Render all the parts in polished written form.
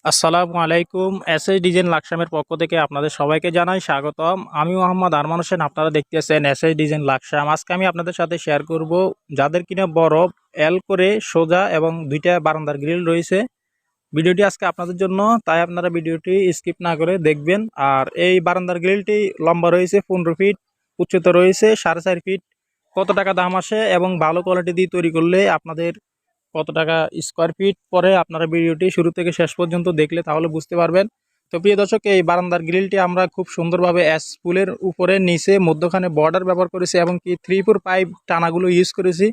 আসসালামু আলাইকুম। SS design লাকসামের পক্ষ থেকে আপনাদের সবাইকে জানাই স্বাগতম। আমি মোহাম্মদ আরমান হোসেন, আপনারা দেখতেছেন এসএস ডিজাইন লাকসাম। আজকে আমি আপনাদের সাথে শেয়ার করব যাদের কিনা বড় এল করে সোজা এবং দুইটা বারান্দার গ্রিল রয়েছে। ভিডিওটি আজকে আপনাদের জন্য, তাই আপনারা ভিডিওটি স্কিপ না করে দেখবেন। আর এই বারান্দার গ্রিলটি লম্বা রয়েছে 15 ফিট, উচ্চতা রয়েছে 4.5 ফিট। কত টাকা দাম আসে এবং ভালো কোয়ালিটি দিয়ে তৈরি করলে আপনাদের কত টাকা স্কোয়ার ফিট পরে, আপনারা ভিডিওটি শুরু থেকে শেষ পর্যন্ত দেখলে তাহলে বুঝতে পারবেন। তো প্রিয় দর্শক, এই বারান্দার গ্রিলটি আমরা খুব সুন্দরভাবে অ্যাশ ফুলের উপরে নিচে মধ্যখানে বর্ডার ব্যবহার করেছি এবং কি 3-4 পাইপ টানাগুলো ইউজ করেছি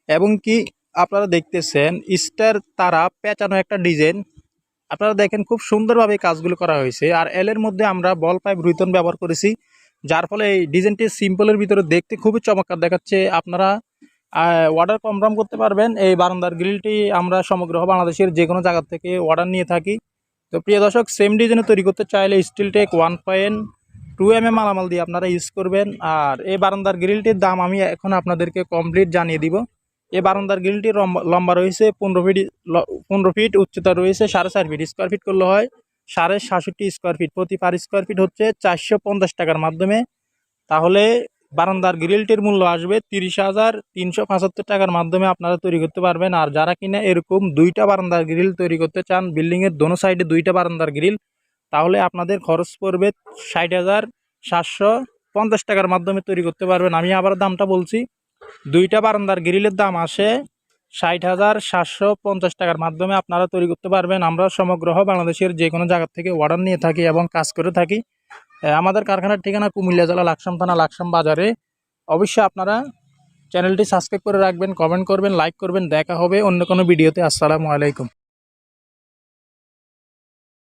এবং কি আপনারা দেখতেছেন স্টার তারা পেঁচানো একটা ডিজাইন। আপনারা দেখেন খুব সুন্দরভাবে কাজগুলো করা হয়েছে। আর এল এর মধ্যে আমরা বল পাইপ রুইতন ব্যবহার করেছি, যার ফলে এই ডিজাইনটি সিম্পলের ভিতরে দেখতে খুবই চমৎকার দেখাচ্ছে। আপনারা অর্ডার কনফার্ম করতে পারবেন। এই বারান্দার গ্রিলটি আমরা সমগ্র বাংলাদেশের যে কোনো জায়গা থেকে অর্ডার নিয়ে থাকি। তো প্রিয় দর্শক, সেম ডিজাইনে তৈরি করতে চাইলে স্টিল টেক 1.2 মালামাল দিয়ে আপনারা ইউজ করবেন। আর এই বারান্দার গ্রিলটির দাম আমি এখন আপনাদেরকে কমপ্লিট জানিয়ে দিব। এই বারান্দার গ্রিলটির লম্বা রয়েছে 15 ফিট, উচ্চতা রয়েছে 4.5 ফিট। স্কোয়ার ফিট করলে হয় 67.5 স্কোয়ার ফিট। প্রতি পার স্কোয়ার ফিট হচ্ছে 450 টাকার মাধ্যমে। তাহলে বারান্দার গ্রিলটির মূল্য আসবে 30,375 টাকার মাধ্যমে আপনারা তৈরি করতে পারবেন। আর যারা কিনা এরকম দুইটা বারান্দার গ্রিল তৈরি করতে চান, বিল্ডিংয়ের দোনো সাইডে দুইটা বারান্দার গ্রিল, তাহলে আপনাদের খরচ পড়বে 60,750 টাকার মাধ্যমে তৈরি করতে পারবেন। আমি আবার দামটা বলছি, দুইটা বারান্দার গ্রিলের দাম আসে 60,750 টাকার মাধ্যমে আপনারা তৈরি করতে পারবেন। আমরা সমগ্র বাংলাদেশের যে কোনো জায়গা থেকে অর্ডার নিয়ে থাকি এবং কাজ করে থাকি। আমাদের কারখানার ঠিকানা কুমিল্লা জেলা লাকসাম থানা, লাকসাম বাজারে। অবশ্যই আপনারা চ্যানেলটি সাবস্ক্রাইব করে রাখবেন, কমেন্ট করবেন, লাইক করবেন। দেখা হবে অন্য কোনো ভিডিওতে। আসসালামু আলাইকুম।